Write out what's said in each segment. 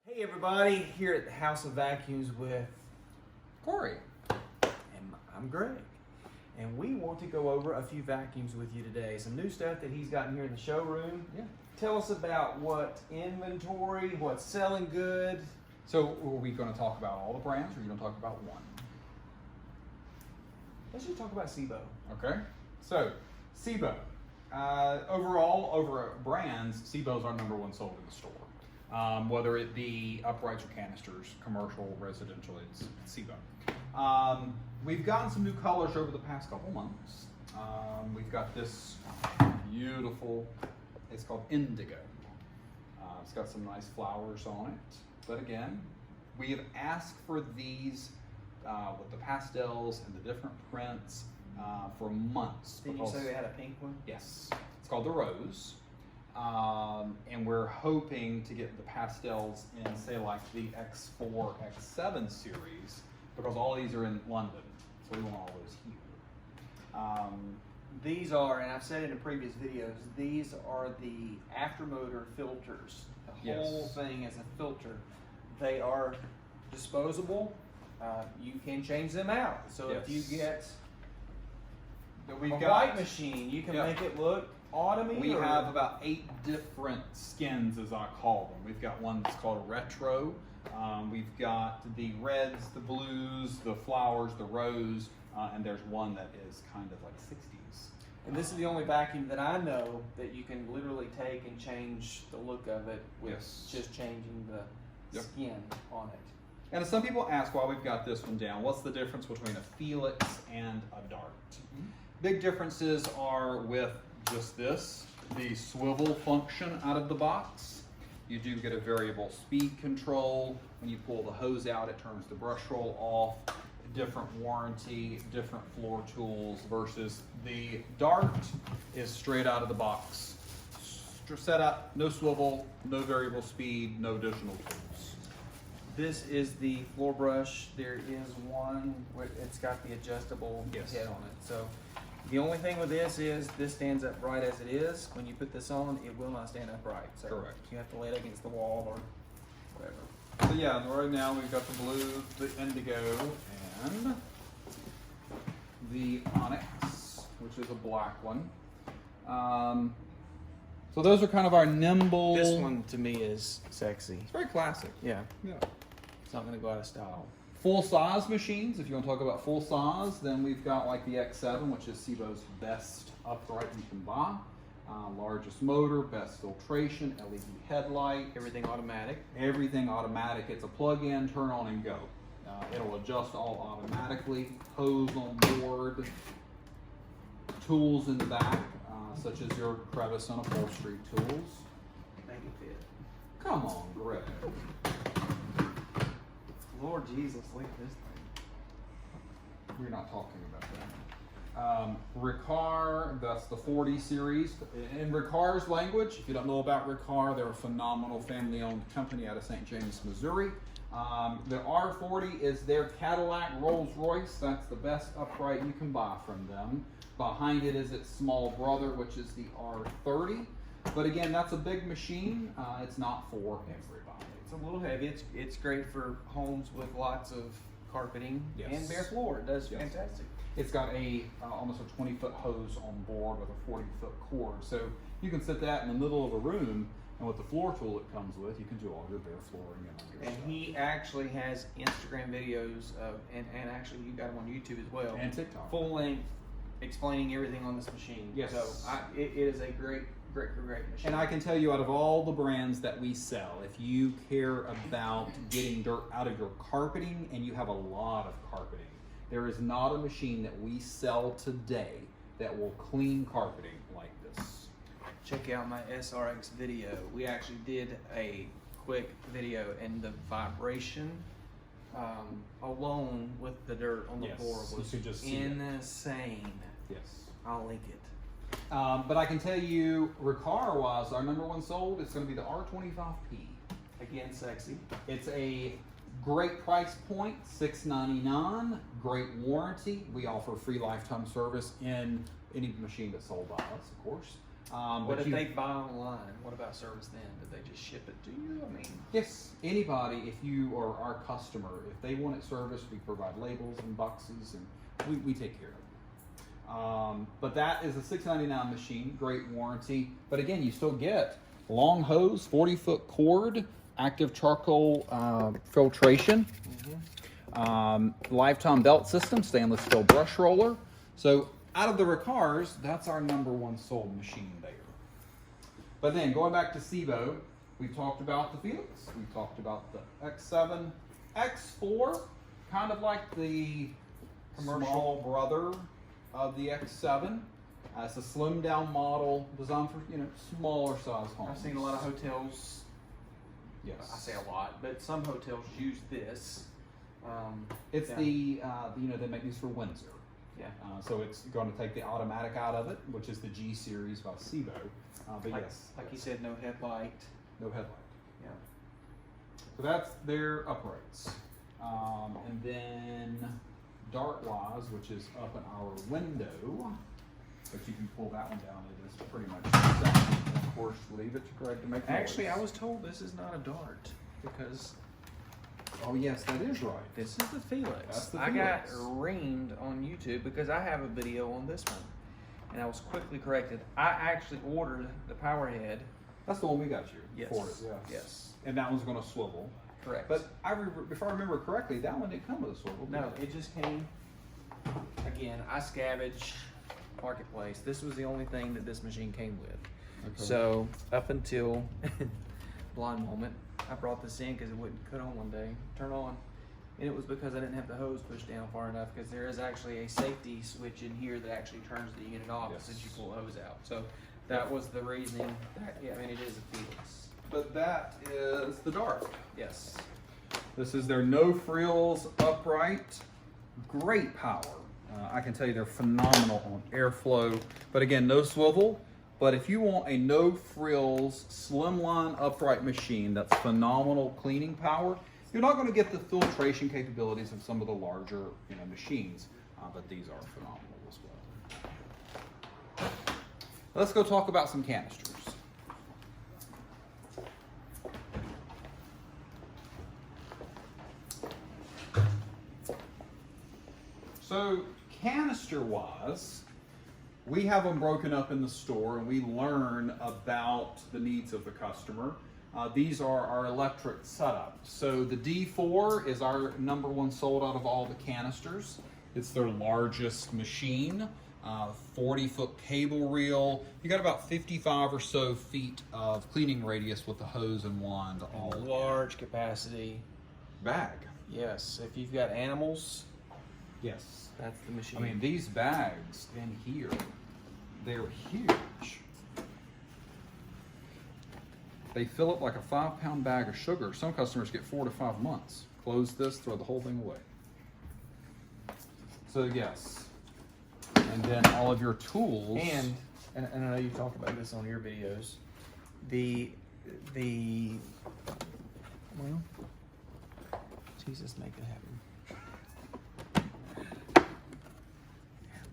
Hey everybody, here at the House of Vacuums with Cory. and I'm Greg. And we want to go over a few vacuums with you today. Some new stuff that he's gotten here in the showroom. Yeah. Tell us about what inventory, what's selling good. So are we going to talk about all the brands or are you going to talk about one? Let's just talk about Sibo. Okay. So Sibo. Overall, over brands, Sibo's our number one sold in the store. Whether it be uprights or canisters, commercial, residential, it's Sibo. We've gotten some new colors over the past couple months. We've got this beautiful, it's called Indigo. It's got some nice flowers on it. But again, we have asked for these with the pastels and the different prints for months. Didn't you say we had a pink one? Yes, it's called the Rose. And we're hoping to get the pastels in, say, like the X4, X7 series, because all these are in London, so we want all those here. These are, and I've said it in previous videos, these are the aftermotor filters. The whole Yes. thing is a filter. They are disposable. You can change them out. So if you get a white machine, you can make it look autumny. We have about 8 different skins, as I call them. We've got one that's called retro. We've got the reds, the blues, the flowers, the rose, and there's one that is kind of like 60s. And this is the only vacuum that I know that you can literally take and change the look of it with just changing the skin on it. And some people ask why we've got this one down. What's the difference between a Felix and a Dart? Big differences are with just this, the swivel function out of the box. You do get a variable speed control. When you pull the hose out, it turns the brush roll off. Different warranty, different floor tools, versus the Dart is straight out of the box. Set up, no swivel, no variable speed, no additional tools. This is the floor brush. There is one where it's got the adjustable head on it. So the only thing with this is this stands upright as it is. When you put this on, it will not stand upright. So correct. You have to lay it against the wall or whatever. So yeah, right now we've got the blue, the indigo, and the onyx, which is a black one. So those are kind of our nimble. This one to me is sexy. It's very classic. Yeah. Yeah. It's not going to go out of style. Full size machines, if you want to talk about full size, then we've got like the X7, which is Sibo's best upright you can buy. Largest motor, best filtration, LED headlight. Everything automatic. Everything automatic. It's a plug-in, turn on and go. It'll adjust all automatically. Hose on board. Tools in the back, such as your crevice and upholstery tools. Make it fit. Come on, Greg. Lord Jesus, look at this thing. We're not talking about that. Riccar, that's the 40 series. In Riccar's language, if you don't know about Riccar, they're a phenomenal family-owned company out of St. James, Missouri. The R40 is their Cadillac Rolls-Royce. That's the best upright you can buy from them. Behind it is its small brother, which is the R30. But again, that's a big machine. It's not for everybody. It's a little heavy. It's great for homes with lots of carpeting and bare floor. It does fantastic. It's got a almost a 20-foot hose on board with a 40-foot cord. So you can sit that in the middle of a room, and with the floor tool it comes with, you can do all your bare flooring and all your stuff. He actually has Instagram videos of, and actually you got him on YouTube as well. And TikTok. Full length explaining everything on this machine. Yes. So it is a great machine. And I can tell you, out of all the brands that we sell, if you care about getting dirt out of your carpeting, and you have a lot of carpeting, there is not a machine that we sell today that will clean carpeting like this. Check out my SRX video. We actually did a quick video, and the vibration alone with the dirt on the floor was insane. Yes. I'll link it. But I can tell you, Riccar-wise, our number one sold, it's going to be the R25P. Again, sexy. It's a great price point, $699, great warranty. We offer free lifetime service in any machine that's sold by us, of course. What if they buy online? What about service then? Do they just ship it to you? I mean, yes, anybody, if you are our customer, if they want it serviced, we provide labels and boxes, and we take care of it. But that is a $6.99 machine, great warranty. But again, you still get long hose, 40-foot cord, active charcoal filtration, lifetime belt system, stainless steel brush roller. So out of the Riccars, that's our #1 sold machine there. But then going back to Sibo, we talked about the Felix, we talked about the X7, X4, kind of like the small brother of the X7. It's a slimmed down model designed for smaller size homes. I've seen a lot of hotels. Yes, I say a lot, but some hotels use this. It's they make these for Windsor. Yeah. So it's going to take the automatic out of it, which is the G series by Sibo. But like, yes, like you said, no headlight. no headlight. Yeah. So that's their uprights. And then dart-wise, which is up in our window, but you can pull that one down. It is pretty much the same. And of course, leave it to Greg to make noise. Actually, I was told this is not a dart because oh yes, that is right. this is the Felix. That's the I got Felix. reamed on YouTube because I have a video on this one, and I was quickly corrected. I actually ordered the power head. That's the one we got you Yes. for it. Yes. Yes. And that one's going to swivel. Correct. But if I remember correctly, that one didn't come with a swivel. did no, it? it just came. Again, I scavenge Marketplace. This was the only thing that this machine came with. Okay. So up until blind moment, I brought this in because it wouldn't cut on one day, turn on, and it was because I didn't have the hose pushed down far enough. Because there is actually a safety switch in here that actually turns the unit off Yes. since you pull the hose out. So that was the reasoning. Yeah, I mean it is a Felix. But that is the Dart. Yes. This is their no frills upright. Great power. I can tell you they're phenomenal on airflow. But again, no swivel. But if you want a no frills slimline upright machine that's phenomenal cleaning power, you're not going to get the filtration capabilities of some of the larger machines. But these are phenomenal as well. Let's go talk about some canisters. So canister-wise, we have them broken up in the store and we learn about the needs of the customer. These are our electric setup. So the D4 is our #1 sold out of all the canisters. It's their largest machine, 40-foot cable reel. You got about 55 or so feet of cleaning radius with the hose and wand all in. Large capacity Bag. Yes. If you've got animals, Yes. that's the machine. I mean, these bags in here, they're huge. They fill up like a 5-pound bag of sugar. Some customers get 4 to 5 months. Close this, throw the whole thing away. So yes. And then all of your tools. And I know you talked about this on your videos. Well, Jesus, make it happen.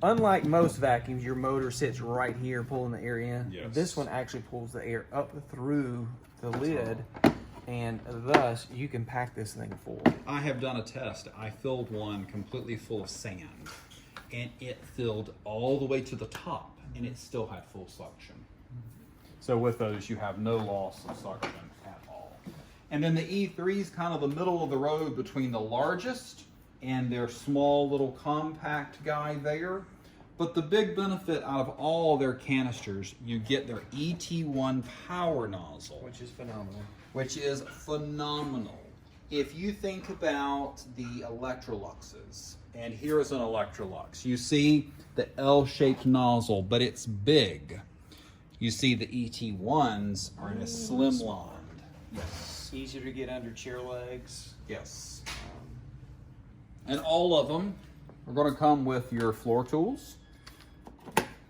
Unlike most vacuums, your motor sits right here pulling the air in. Yes. This one actually pulls the air up through the lid, and thus you can pack this thing full. I have done a test. I filled one completely full of sand, and it filled all the way to the top, and it still had full suction. So with those, you have no loss of suction at all. And then the E3 is kind of the middle of the road between the largest and their small little compact guy there. But the big benefit out of all their canisters, you get their ET1 power nozzle. Which is phenomenal. Which is phenomenal. If you think about the Electroluxes, and here is an Electrolux. You see the L-shaped nozzle, but it's big. You see the ET1s are in a slimline. Yes. Easier to get under chair legs. Yes. And all of them are going to come with your floor tools,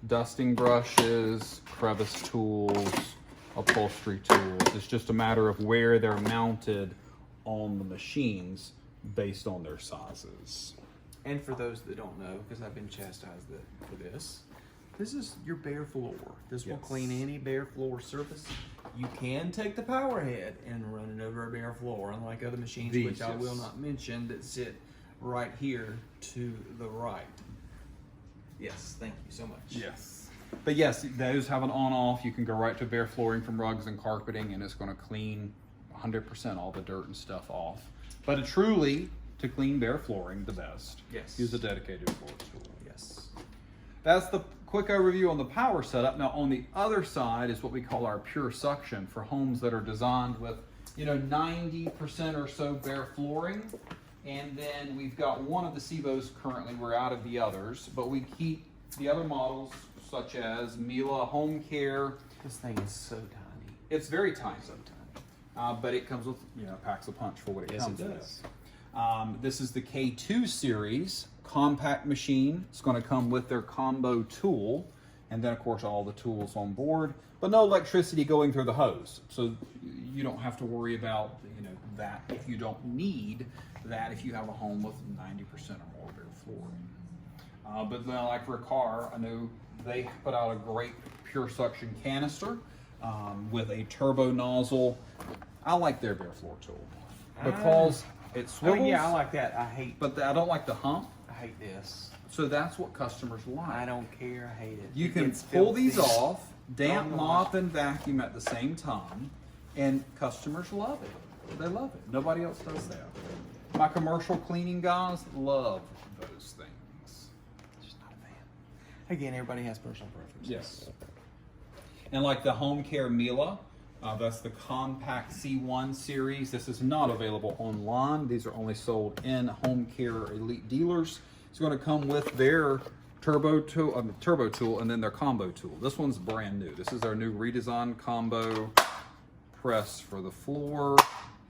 dusting brushes, crevice tools, upholstery tools. It's just a matter of where they're mounted on the machines based on their sizes. And for those that don't know, because I've been chastised for this, This is your bare floor. This will Yes. clean any bare floor surface. You can take the power head and run it over a bare floor, unlike other machines, These, which I will yes. not mention, that sit right here to the right. Yes, thank you so much. Yes. But yes, those have an on-off. You can go right to bare flooring from rugs and carpeting, and it's going to clean 100% all the dirt and stuff off. But truly, to clean bare flooring the best, Yes. use a dedicated floor tool. Yes. That's the quick overview on the power setup. Now on the other side is what we call our pure suction for homes that are designed with, 90% or so bare flooring. And then we've got one of the Sibos currently. We're out of the others, but we keep the other models such as Miele Home Care. This thing is so tiny. It's very tiny, So tiny. but it comes with, packs a punch for what it Yes, comes it with. does. This is the K2 series compact machine. It's going to come with their combo tool, and then of course all the tools on board, but no electricity going through the hose. So you don't have to worry about that if you don't need that if you have a home with 90% or more bare flooring. But then like Riccar, I know they put out a great pure suction canister with a turbo nozzle. I like their bare floor tool because it swivels. yeah, I like that. I hate. But I don't like the hump, I hate this. so that's what customers like. I don't care. I hate it. You It can gets pull filthy. these off, damp Oh, mop and vacuum at the same time, and customers love it. They love it. Nobody else does that. My commercial cleaning guys love those things. Just not a fan. Again, everybody has personal preferences. Yes. And like the Home Care Miele, that's the compact C1 series. This is not available online. These are only sold in Home Care Elite dealers. It's going to come with their turbo tool and then their combo tool. This one's brand new. This is our new redesigned combo press for the floor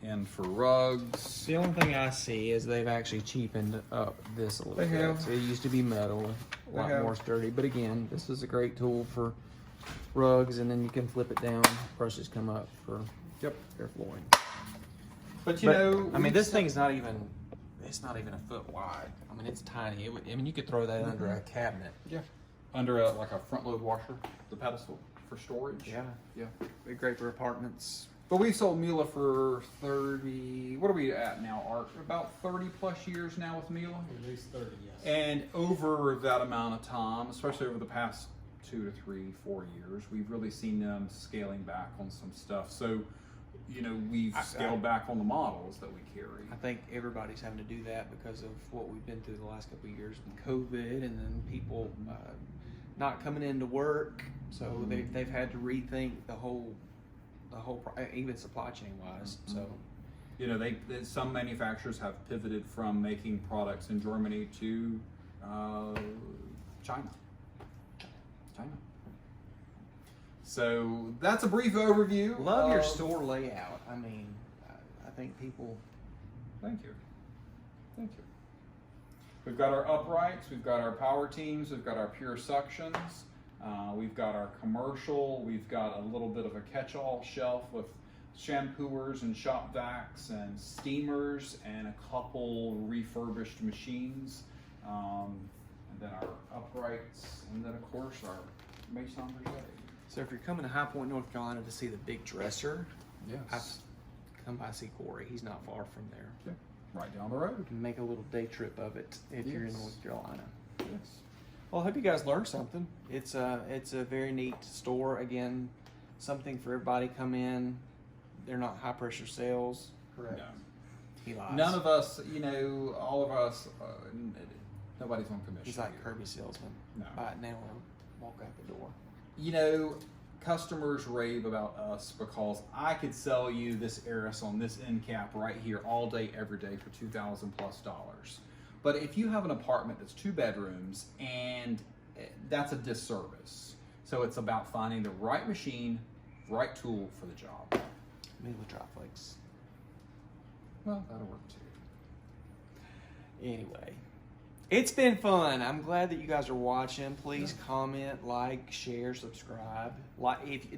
and for rugs. The only thing I see is they've actually cheapened up this a little They bit. have. So it used to be metal, a They lot have. more sturdy. But again, this is a great tool for rugs, and then you can flip it down. Brushes come up for Yep. their flooring. But I mean, this thing's not even. It's not even a foot wide. I mean, it's tiny. You could throw that under a cabinet. Yeah. Under like a front load washer, the pedestal for storage. Yeah. Yeah. They're great for apartments. But we sold Miele for 30, what are we at now, Art? About 30 plus years now with Miele? At least 30, yes. And over that amount of time, especially over the past 2 to 3, 4 years, we've really seen them scaling back on some stuff. So, we've scaled back on the models that we carry. I think everybody's having to do that because of what we've been through the last couple of years with COVID, and then people not coming into work. So they've had to rethink the whole even supply chain wise. So Some manufacturers have pivoted from making products in Germany to China. So that's a brief overview. love your of- store layout. I mean, I think people. Thank you. Thank you. We've got our uprights, we've got our power teams, we've got our pure suctions, we've got our commercial, we've got a little bit of a catch-all shelf with shampooers and shop vacs and steamers and a couple refurbished machines, and then our uprights, and then of course our Maison Berger. So if you're coming to High Point, North Carolina to see the big dresser, Yes. come by see Cory. He's not far from there. Yeah. Right down the road. You can make a little day trip of it if you're in Yes. North Carolina. Yes. Well, I hope you guys learned something. It's a very neat store. Again, something for everybody. Come in. They're not high pressure sales. Correct. No. He lies. None of us, all of us, nobody's on commission. He's like here. Kirby salesman. No. Buy it now or walk out the door. Customers rave about us because I could sell you this Aris on this end cap right here all day, every day for $2,000+. But if you have an apartment that's 2 bedrooms, and that's a disservice. So it's about finding the right machine, right tool for the job. Miele Triflex. Well, that'll work too. Anyway, it's been fun. I'm glad that you guys are watching. Please comment, like, share, subscribe.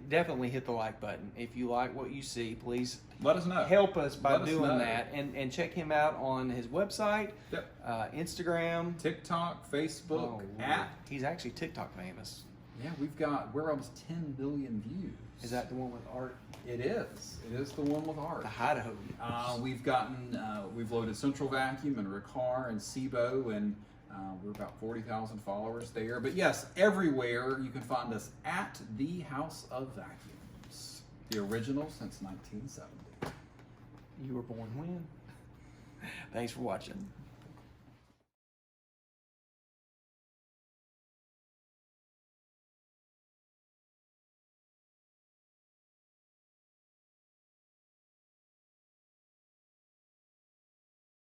Definitely hit the like button. If you like what you see, please Let us know. help us by Let us doing know. that. And check him out on his website, Yep. Instagram. TikTok, Facebook, Oh, at he's actually TikTok famous. Yeah, we're almost 10 million views. Is that the one with art? It is. It is the one with art. The Idaho. We've loaded Central Vacuum and Riccar and Sibo, and we're about 40,000 followers there. But yes, everywhere you can find us at the House of Vacuums, the original since 1970. You were born when? Thanks for watching.